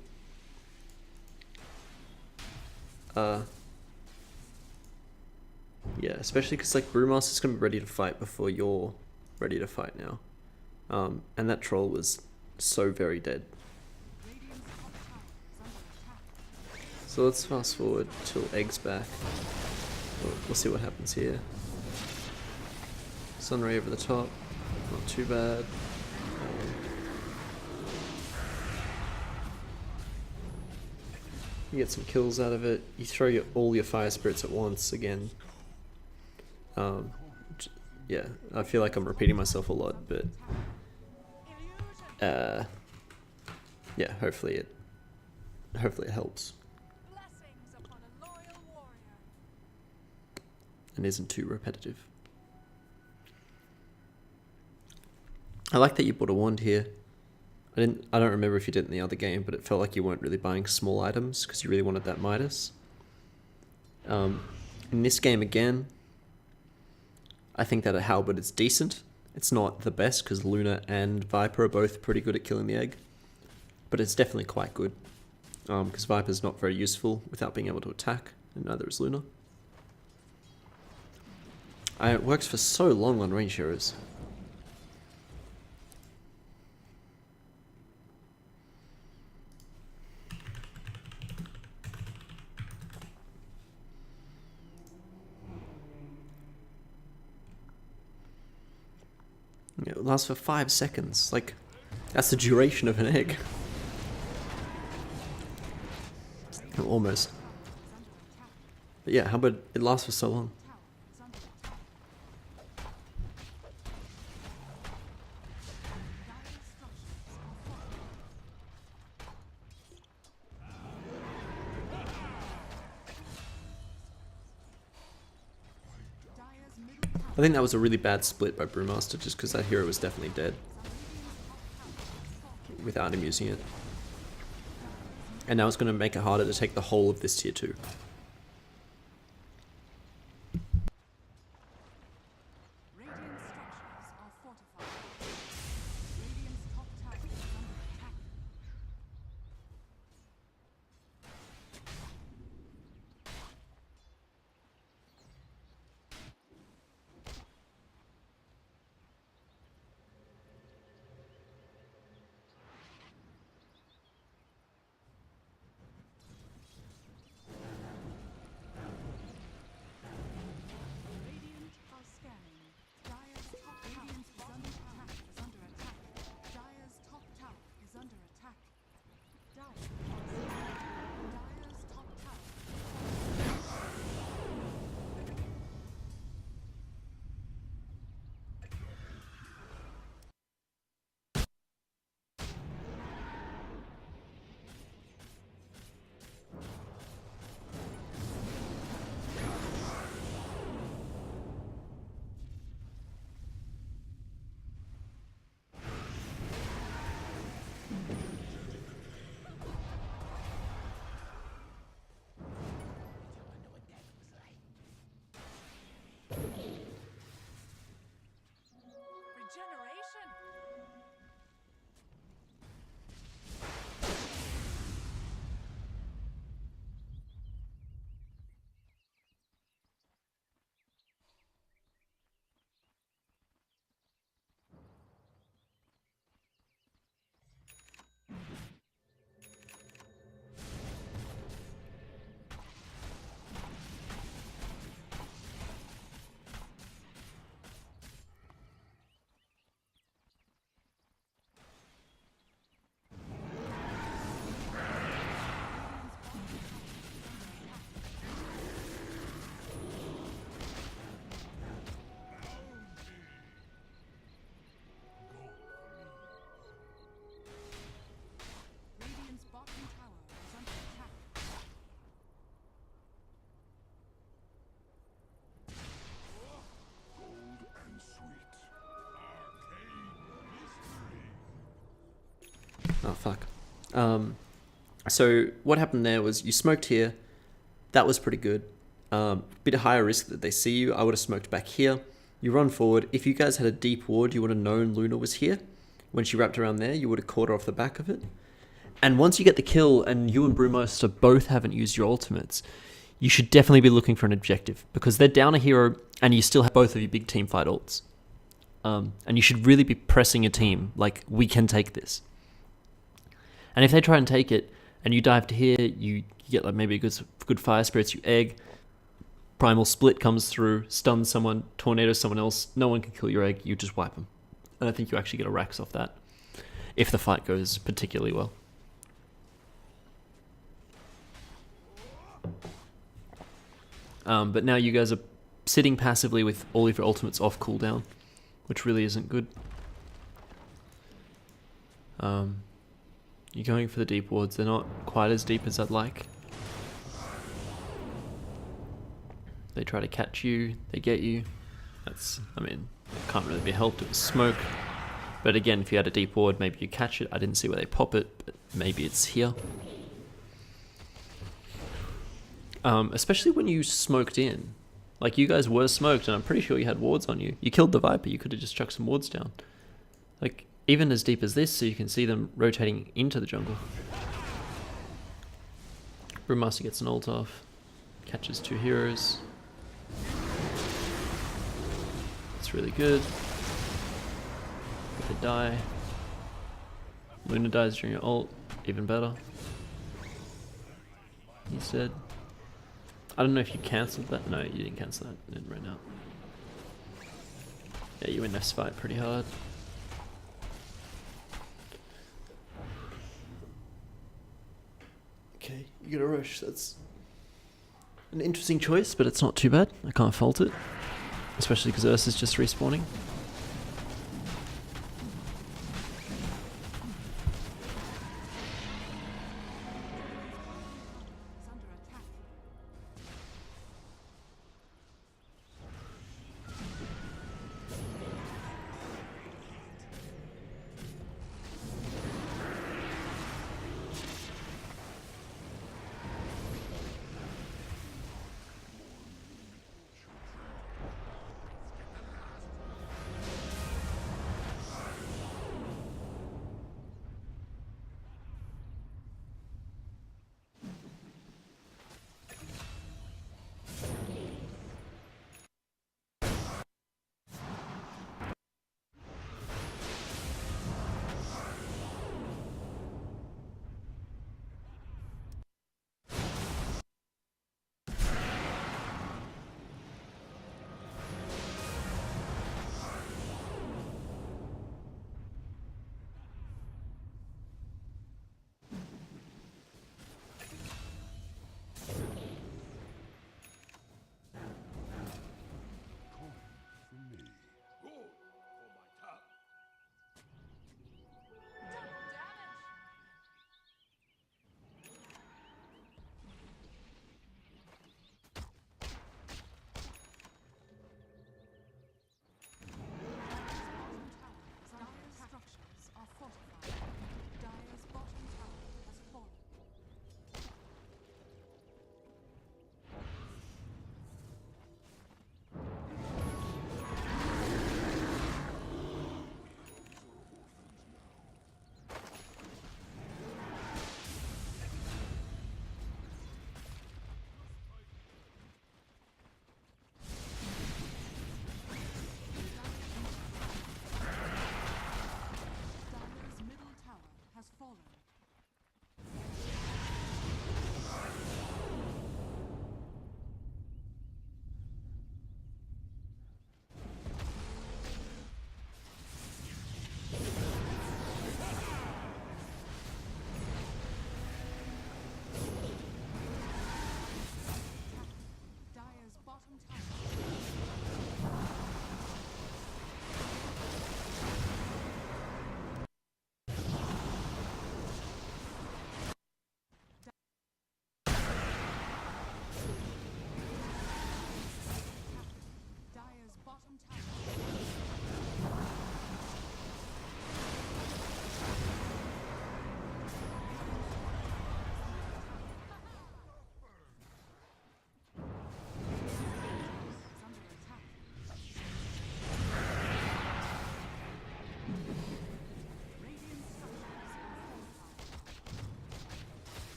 Yeah, especially because like Brewmaster's gonna be ready to fight before you're ready to fight now. And that troll was so very dead. Radiant's top tower is under attack. So let's fast forward till Egg's back. We'll see what happens here. Sunray over the top, not too bad. You get some kills out of it. You throw all your fire spirits at once again. Yeah, I feel like I'm repeating myself a lot, but yeah, hopefully it helps Blessings upon a loyal warrior. and isn't too repetitive. I like that you bought a wand here. I don't remember if you did it in the other game, but it felt like you weren't really buying small items because you really wanted that Midas. In this game again, I think that a halberd is decent. It's not the best because Luna and Viper are both pretty good at killing the egg, but it's definitely quite good because Viper's not very useful without being able to attack, and neither is Luna. It works for so long on range heroes. It lasts for 5 seconds. Like, that's the duration of an egg. Almost. But yeah, how about it lasts for so long? I think that was a really bad split by Brewmaster just because that hero was definitely dead without him using it. And now it's going to make it harder to take the whole of this tier 2. Radiant structures are fortified. Radiant's top tower is under attack. Regeneration. Radiant's bottom tower is under attack. Gold and sweet. Arcane mystery. Oh fuck. So what happened there was you smoked here. That was pretty good. Bit higher risk that they see you. I would have smoked back here. You run forward. If you guys had a deep ward, you would have known Luna was here. When she wrapped around there, you would have caught her off the back of it. And once you get the kill, and you and Brewmaster both haven't used your ultimates, you should definitely be looking for an objective, because they're down a hero, and you still have both of your big team fight ults. And you should really be pressing your team, like, we can take this. And if they try and take it, and you dive to here, you get like maybe a good fire spirits, you egg, primal split comes through, stuns someone, tornadoes someone else, no one can kill your egg, you just wipe them. And I think you actually get a Rax off that, if the fight goes particularly well. But now you guys are sitting passively with all of your ultimates off cooldown, which really isn't good. You're going for the deep wards. They're not quite as deep as I'd like. They try to catch you, they get you. That's, I mean, it can't really be helped, it was smoke. But again, if you had a deep ward, maybe you catch it. I didn't see where they pop it, but maybe it's here. Especially when you smoked in. Like, you guys were smoked, and I'm pretty sure you had wards on you. You killed the Viper, you could have just chucked some wards down. Like, even as deep as this, so you can see them rotating into the jungle. Brewmaster gets an ult off, catches 2 heroes. It's really good. If they die, Luna dies during your ult, even better. He's dead. I don't know if you cancelled that. No, you didn't cancel that. It ran out. Yeah, you win this fight pretty hard. Okay, you get a rush. That's an interesting choice, but it's not too bad. I can't fault it. Especially because Ursa's just respawning. Is under attack.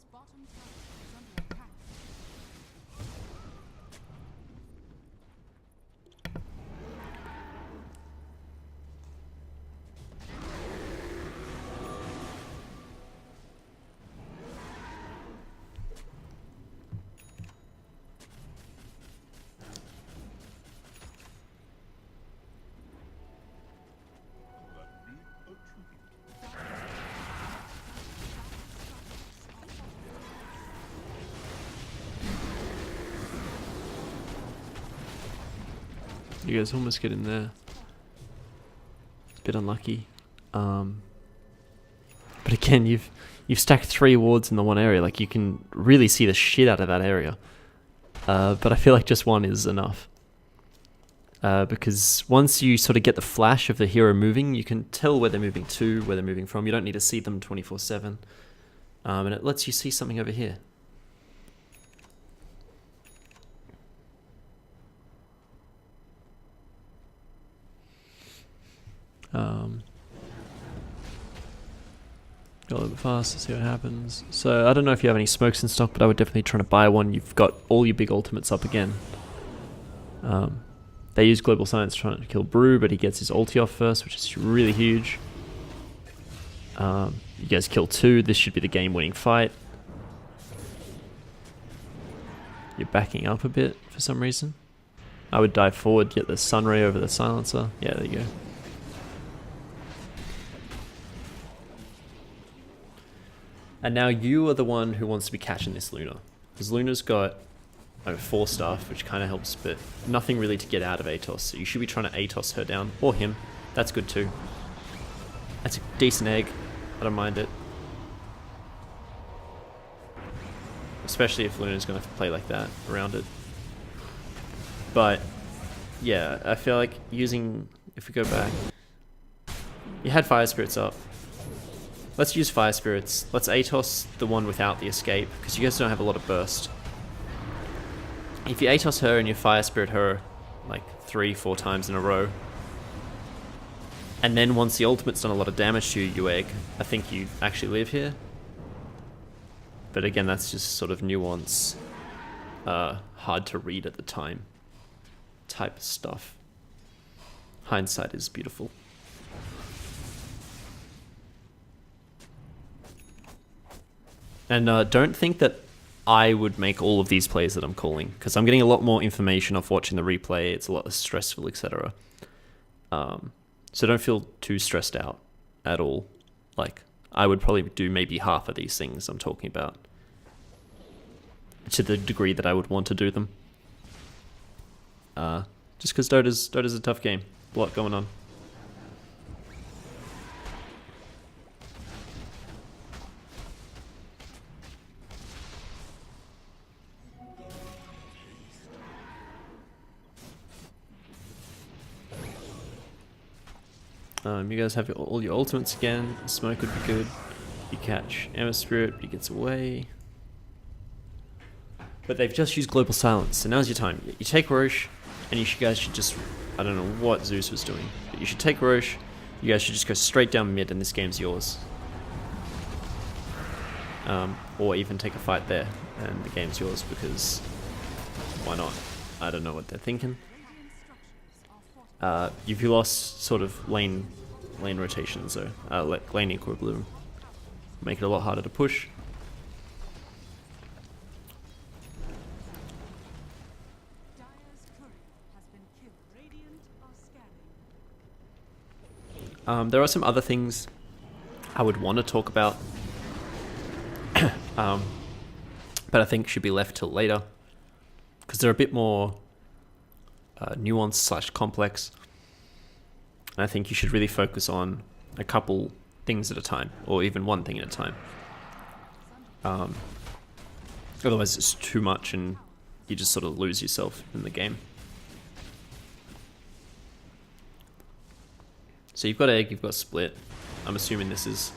Radiant's bottom tower is under attack. You guys almost get in there. It's a bit unlucky. But again, you've stacked 3 wards in the one area. Like, you can really see the shit out of that area. But I feel like just 1 is enough. Because once you sort of get the flash of the hero moving, you can tell where they're moving to, where they're moving from. You don't need to see them 24/7. And it lets you see something over here. Go a little bit faster, see what happens. So I don't know if you have any smokes in stock, but I would definitely try to buy one. You've got all your big ultimates up again. They use Global Science trying to kill Brew, but he gets his ulti off first, which is really huge. You guys kill 2. This should be the game-winning fight. You're backing up a bit for some reason. I would dive forward, get the Sunray over the Silencer. Yeah, there you go. And now you are the one who wants to be catching this Luna. Because Luna's got 4 stuff, which kind of helps, but nothing really to get out of Atos. So you should be trying to Atos her down, or him. That's good too. That's a decent egg. I don't mind it. Especially if Luna's going to play like that around it. But, yeah, I feel like using... If we go back... You had Fire Spirits up. Let's use Fire Spirits. Let's Atos the one without the escape, because you guys don't have a lot of burst. If you Atos her and you Fire Spirit her like 3-4 times in a row, and then once the ultimate's done a lot of damage to you, you egg, I think you actually live here. But again, that's just sort of nuance, hard to read at the time type of stuff. Hindsight is beautiful. And don't think that I would make all of these plays that I'm calling, because I'm getting a lot more information off watching the replay. It's a lot less stressful, etc. So don't feel too stressed out at all. Like, I would probably do maybe half of these things I'm talking about, to the degree that I would want to do them. Just because Dota's a tough game. A lot going on. You guys have all your ultimates again. Smoke would be good. You catch Emma Spirit, but he gets away. But they've just used Global Silence, so now's your time. You take Roche, and you guys should just... I don't know what Zeus was doing, but you should take Roche. You guys should just go straight down mid, and this game's yours. Or even take a fight there, and the game's yours, because... why not? I don't know what they're thinking. You've lost sort of lane rotation, so lane equilibrium. Make it a lot harder to push. Dire's courier has been killed. Radiant are scanning. There are some other things I would want to talk about, but I think should be left till later, because they're a bit more nuanced / complex. And I think you should really focus on a couple things at a time, or even one thing at a time. Otherwise it's too much and you just sort of lose yourself in the game. So you've got egg, you've got split. I'm assuming this is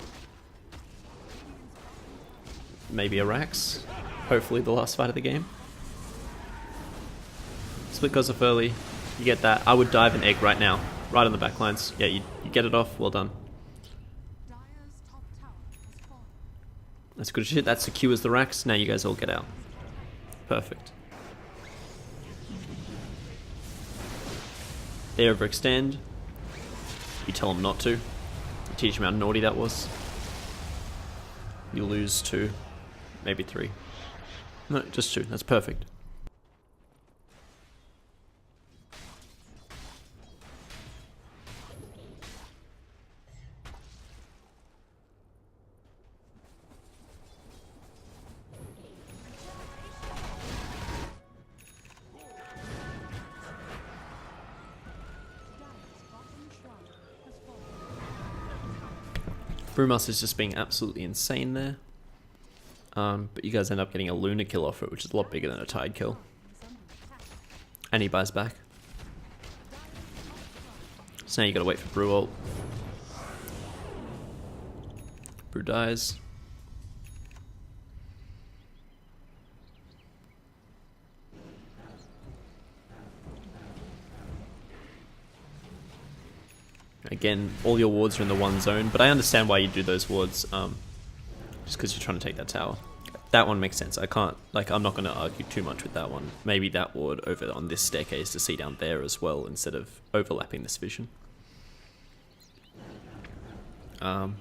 maybe a Rax. Hopefully the last fight of the game. Split goes off early. You get that. I would dive an egg right now. Right on the back lines. Yeah, you get it off. Well done. Dire's top tower has fallen. That's good shit. That secures the racks. Now you guys all get out. Perfect. They overextend. You tell them not to. You teach them how naughty that was. You lose 2, maybe 3. No, just 2. That's perfect. Brewmaster's just being absolutely insane there. But you guys end up getting a Lunar kill off it, which is a lot bigger than a Tide kill. And he buys back. So now you gotta wait for Brew ult. Brew dies. Again, all your wards are in the one zone, but I understand why you do those wards, just because you're trying to take that tower. That one makes sense. I can't, like, I'm not going to argue too much with that one. Maybe that ward over on this staircase to see down there as well, instead of overlapping this vision. And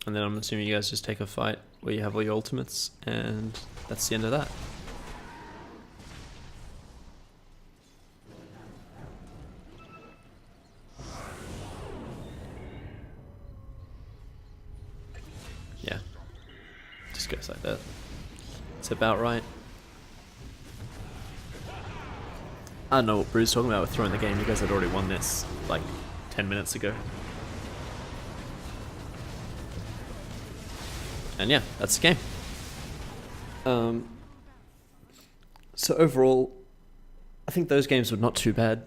then I'm assuming you guys just take a fight where you have all your ultimates, and that's the end of that. Yeah, just goes like that. It's about right. I don't know what Brew's talking about with throwing the game. You guys had already won this like 10 minutes ago. And yeah, that's the game. So overall, I think those games were not too bad.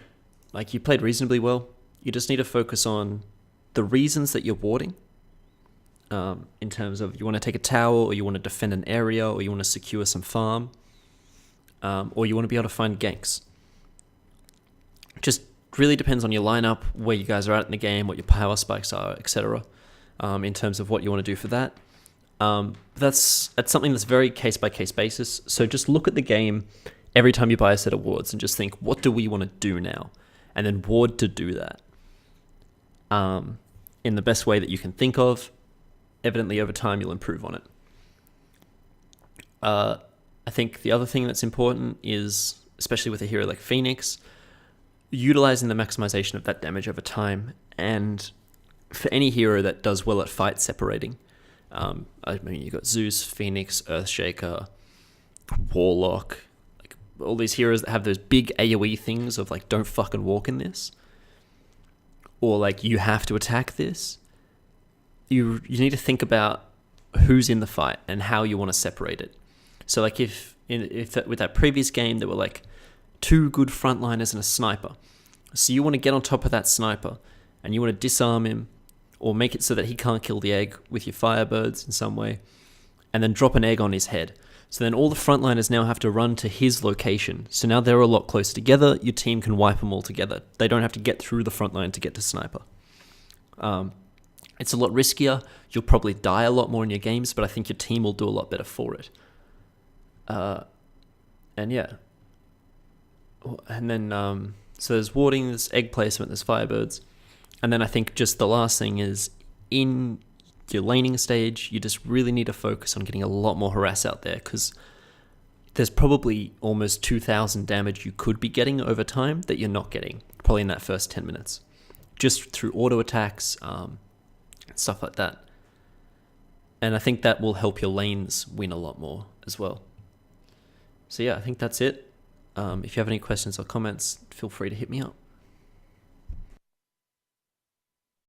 Like, you played reasonably well. You just need to focus on the reasons that you're warding. In terms of you want to take a tower, or you want to defend an area, or you want to secure some farm, or you want to be able to find ganks. Just really depends on your lineup, where you guys are at in the game, what your power spikes are, etc. In terms of what you want to do for that. That's something that's very case by case basis. So just look at the game every time you buy a set of wards and just think, what do we want to do now? And then ward to do that. In the best way that you can think of. Evidently, over time, you'll improve on it. I think the other thing that's important is, especially with a hero like Phoenix, utilizing the maximization of that damage over time. And for any hero that does well at fight separating, I mean, you've got Zeus, Phoenix, Earthshaker, Warlock, like all these heroes that have those big AoE things of like, don't fucking walk in this. Or like, you have to attack this. You need to think about who's in the fight and how you want to separate it. So like if with that previous game there were like 2 good frontliners and a sniper. So you want to get on top of that sniper and you want to disarm him or make it so that he can't kill the egg with your firebirds in some way, and then drop an egg on his head. So then all the frontliners now have to run to his location. So now they're a lot closer together. Your team can wipe them all together. They don't have to get through the front line to get to sniper. It's a lot riskier. You'll probably die a lot more in your games, but I think your team will do a lot better for it. And yeah. And then, so there's warding, there's egg placement, there's firebirds. And then I think just the last thing is, in your laning stage, you just really need to focus on getting a lot more harass out there, because there's probably almost 2,000 damage you could be getting over time that you're not getting, probably in that first 10 minutes. Just through auto attacks, stuff like that. And I think that will help your lanes win a lot more as well. So yeah, I think that's it. If you have any questions or comments, feel free to hit me up.